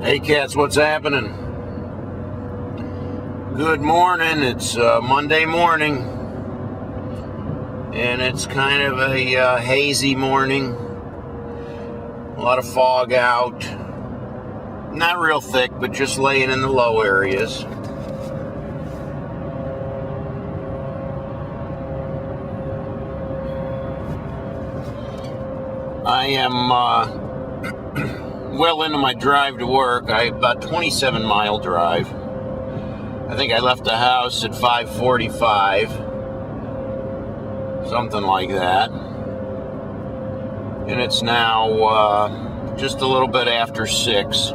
Hey cats, what's happening? Good morning. It's Monday morning, and it's kind of a hazy morning. A lot of fog out. Not real thick, but just laying in the low areas. I am well into my drive to work. About 27-mile drive. I think I left the house at 5:45, something like that. And it's now just a little bit after 6.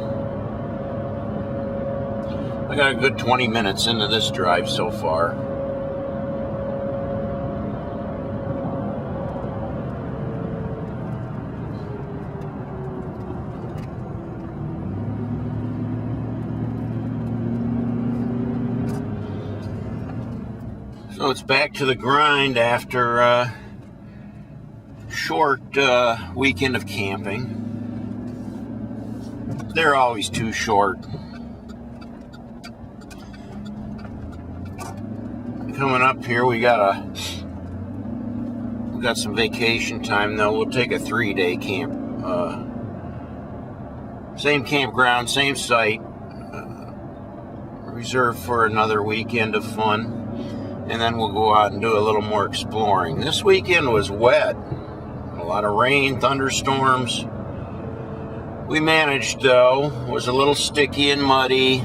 I got a good 20 minutes into this drive so far. So it's back to the grind after a short weekend of camping. They're always too short. Coming up here, we got some vacation time though. We'll take a 3-day camp. Same campground, same site. Reserved for another weekend of fun. And then we'll go out and do a little more exploring. This weekend was wet. A lot of rain, thunderstorms. We managed though. It was a little sticky and muddy.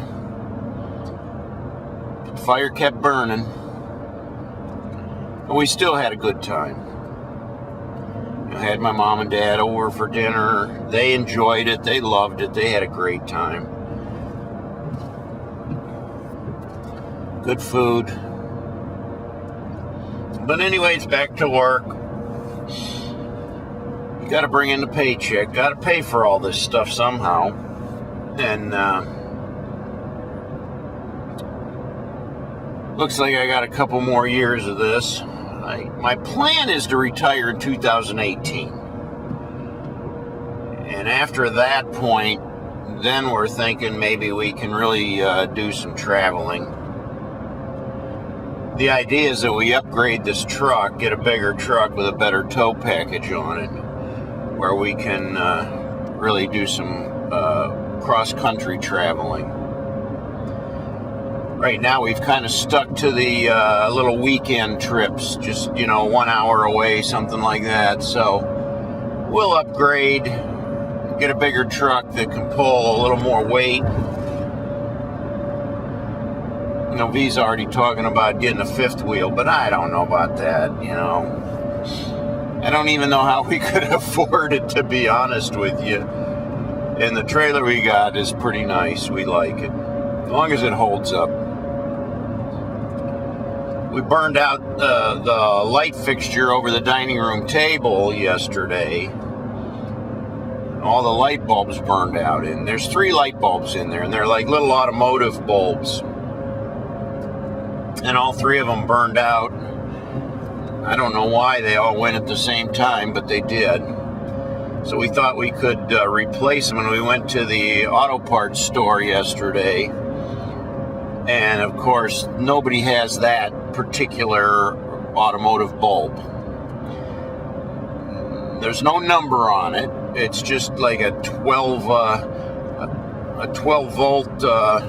The fire kept burning. But we still had a good time. I had my mom and dad over for dinner. They enjoyed it. They loved it. They had a great time. Good food. But anyways, back to work. You got to bring in the paycheck. Got to pay for all this stuff somehow. And looks like I got a couple more years of this. My plan is to retire in 2018. And after that point, then we're thinking maybe we can really do some traveling. The idea is that we upgrade this truck, get a bigger truck with a better tow package on it, where we can really do some cross-country traveling. Right now we've kind of stuck to the little weekend trips, just, 1 hour away, something like that. So we'll upgrade, get a bigger truck that can pull a little more weight. V's already talking about getting a 5th wheel, but I don't know about that, I don't even know how we could afford it, to be honest with you. And the trailer we got is pretty nice. We like it, as long as it holds up. We burned out the light fixture over the dining room table yesterday. All the light bulbs burned out, and there's 3 light bulbs in there, and they're like little automotive bulbs. And all 3 of them burned out. I don't know why they all went at the same time, but they did. So we thought we could replace them, and we went to the auto parts store yesterday. And of course, nobody has that particular automotive bulb. There's no number on it. It's just like a 12 volt, a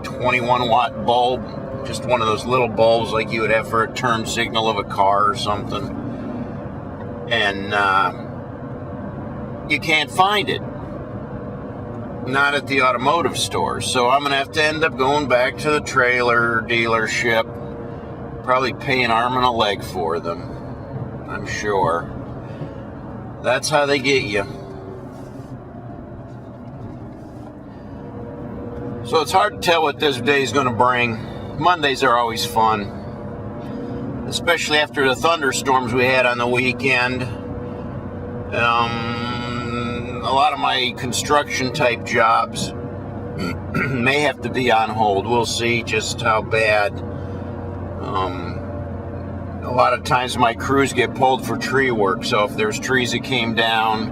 21 watt bulb. Just one of those little bulbs like you would have for a turn signal of a car or something. And you can't find it. Not at the automotive store. So I'm going to have to end up going back to the trailer dealership. Probably pay an arm and a leg for them, I'm sure. That's how they get you. So it's hard to tell what this day is going to bring. Mondays are always fun, especially after the thunderstorms we had on the weekend. A lot of my construction type jobs may have to be on hold. We'll see just how bad. A lot of times my crews get pulled for tree work, so if there's trees that came down,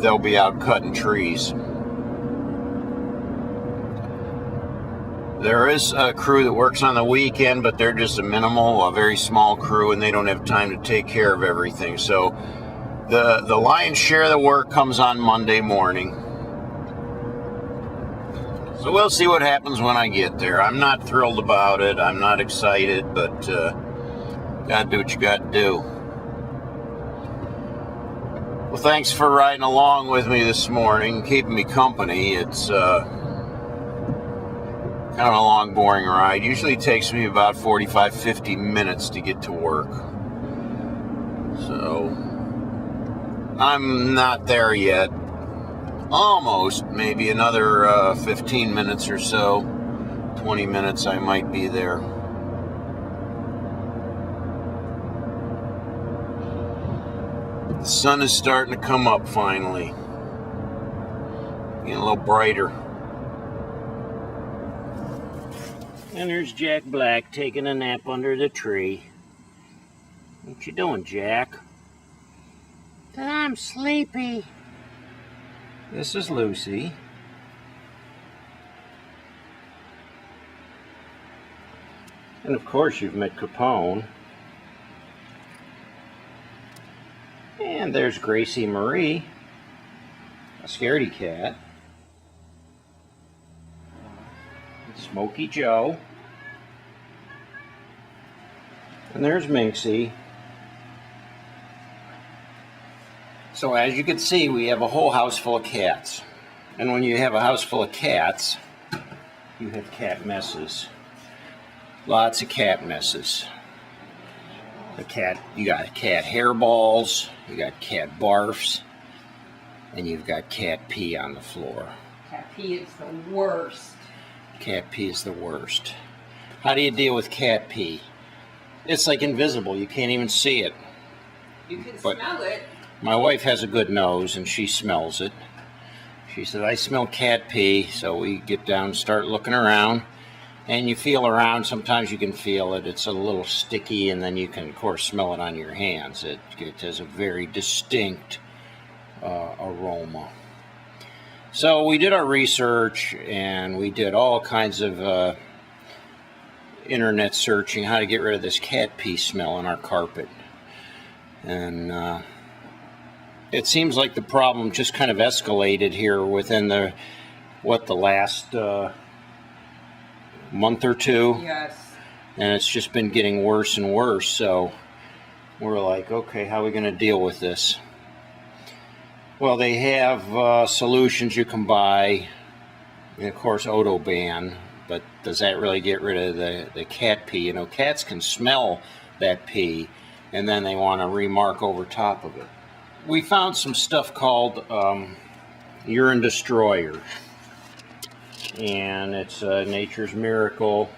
they'll be out cutting trees. There is a crew that works on the weekend, but they're just a very small crew, and they don't have time to take care of everything. So the lion's share of the work comes on Monday morning. So we'll see what happens when I get there. I'm not thrilled about it. I'm not excited, but gotta do what you gotta do. Well, thanks for riding along with me this morning, keeping me company. It's kind of a long, boring ride. Usually takes me about 45-50 minutes to get to work. So I'm not there yet. Almost. Maybe another 15 minutes or so. 20 minutes I might be there. The sun is starting to come up finally. Getting a little brighter. And there's Jack Black taking a nap under the tree. What you doing, Jack? I'm sleepy. This is Lucy. And of course you've met Capone. And there's Gracie Marie, a scaredy cat. Smokey Joe. And there's Minxie. So as you can see, we have a whole house full of cats. And when you have a house full of cats, you have cat messes. Lots of cat messes. You got cat hairballs, you got cat barfs, and you've got cat pee on the floor. Cat pee is the worst. Cat pee is the worst. How do you deal with cat pee? It's like invisible. You can't even see it. You can smell it. My wife has a good nose, and she smells it. She said, I smell cat pee. So we get down and start looking around. And you feel around. Sometimes you can feel it. It's a little sticky, and then you can, of course, smell it on your hands. It has a very distinct aroma. So we did our research, and we did all kinds of internet searching how to get rid of this cat pee smell on our carpet. And it seems like the problem just kind of escalated here within the last month or two. Yes. And it's just been getting worse and worse. So we're like, okay, how are we going to deal with this? Well, they have solutions you can buy, and of course, Odoban, but does that really get rid of the cat pee? You know, cats can smell that pee, and then they want to remark over top of it. We found some stuff called Urine Destroyer, and it's Nature's Miracle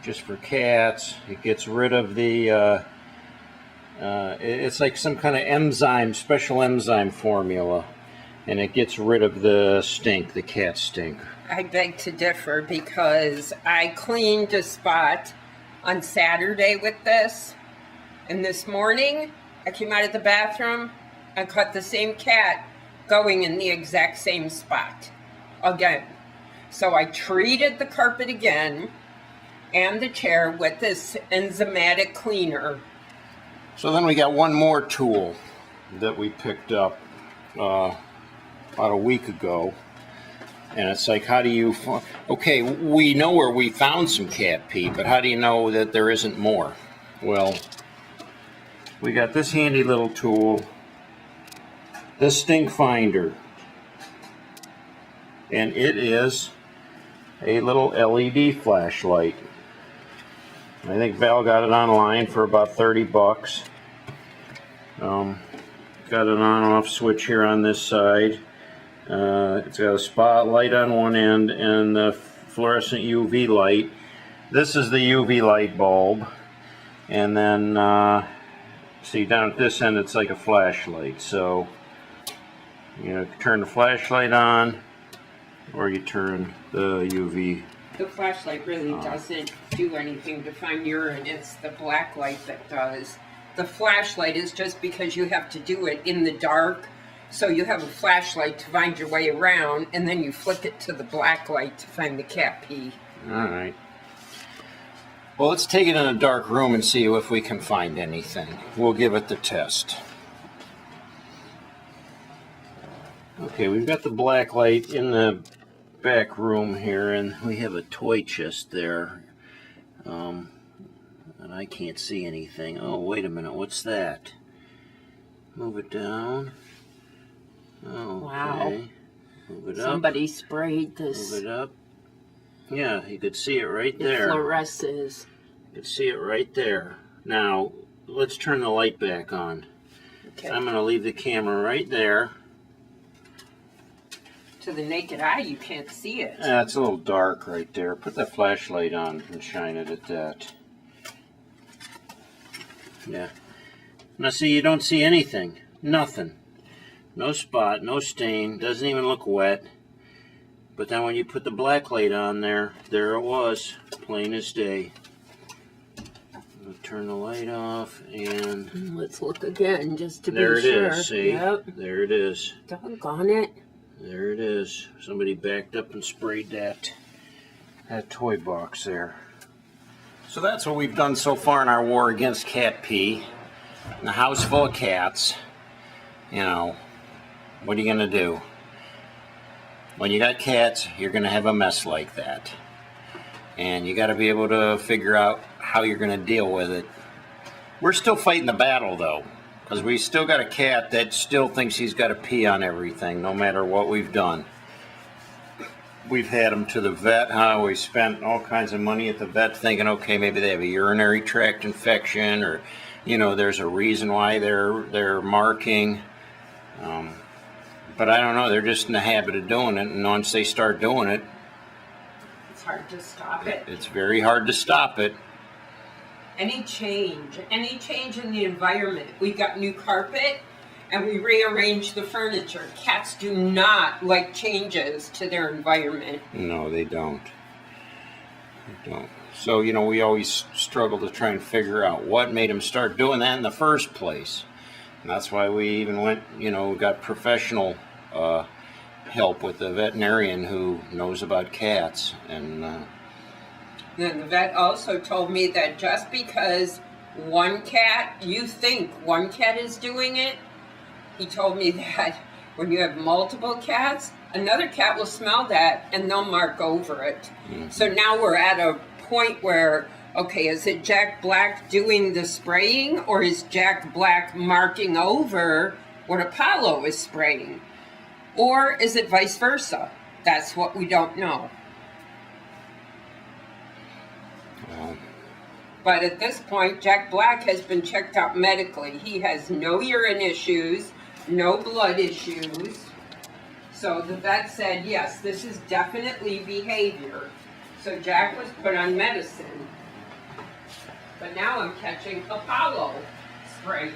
just for cats. It gets rid of the it's like some kind of enzyme, special enzyme formula, and it gets rid of the stink, the cat stink. I beg to differ because I cleaned a spot on Saturday with this, and this morning I came out of the bathroom, I caught the same cat going in the exact same spot again. So I treated the carpet again and the chair with this enzymatic cleaner. So then we got one more tool that we picked up about a week ago. And it's like, how do you... Okay, we know where we found some cat pee, but how do you know that there isn't more? Well, we got this handy little tool, this stink finder. And it is a little LED flashlight. I think Val got it online for about 30 bucks. Got an on-off switch here on this side. It's got a spotlight on one end and the fluorescent UV light. This is the UV light bulb. And then, see down at this end, it's like a flashlight. So, you turn the flashlight on, or you turn the UV. The flashlight really doesn't do anything to find urine. It's the black light that does. The flashlight is just because you have to do it in the dark. So you have a flashlight to find your way around, and then you flip it to the black light to find the cat pee. All right. Well, let's take it in a dark room and see if we can find anything. We'll give it the test. Okay, we've got the black light in the back room here, and we have a toy chest there. And I can't see anything. Oh, wait a minute. What's that? Move it down. Oh, Wow. okay. Move it up. Somebody sprayed this. Move it up. Yeah, you could see it right It there. fluoresces. You can see it right there. Now, let's turn the light back on. Okay. I'm going to leave the camera right there. To the naked eye, you can't see it. It's a little dark right there. Put the flashlight on and shine it at that. Yeah. Now see, you don't see anything. Nothing. No spot, no stain. Doesn't even look wet. But then when you put the black light on there it was. Plain as day. I'm going to turn the light off and... Let's look again just to be there sure. it is, see? Yep. There it is. Doggone it. There it is. Somebody backed up and sprayed that toy box there. So that's what we've done so far in our war against cat pee. In a house full of cats, you know, what are you going to do? When you got cats, you're going to have a mess like that. And you got to be able to figure out how you're going to deal with it. We're still fighting the battle, though. Because we still got a cat that still thinks he's got to pee on everything, no matter what we've done. We've had him to the vet, we spent all kinds of money at the vet thinking, okay, maybe they have a urinary tract infection, or, you know, there's a reason why they're marking. But I don't know, they're just in the habit of doing it, and once they start doing it, It's hard to stop it. it's very hard to stop it. Any change in the environment. We got new carpet and we rearranged the furniture. Cats do not like changes to their environment. No, they don't. They don't. So, you know, we always struggle to try and figure out what made them start doing that in the first place. And that's why we even went, you know, got professional help with the veterinarian who knows about cats. And then the vet also told me that just because you think one cat is doing it, he told me that when you have multiple cats, another cat will smell that and they'll mark over it. Mm-hmm. So now we're at a point where, okay, is it Jack Black doing the spraying, or is Jack Black marking over what Apollo is spraying? Or is it vice versa? That's what we don't know. But at this point, Jack Black has been checked out medically. He has no urine issues, no blood issues. So the vet said, yes, this is definitely behavior. So Jack was put on medicine. But now I'm catching Apollo spraying.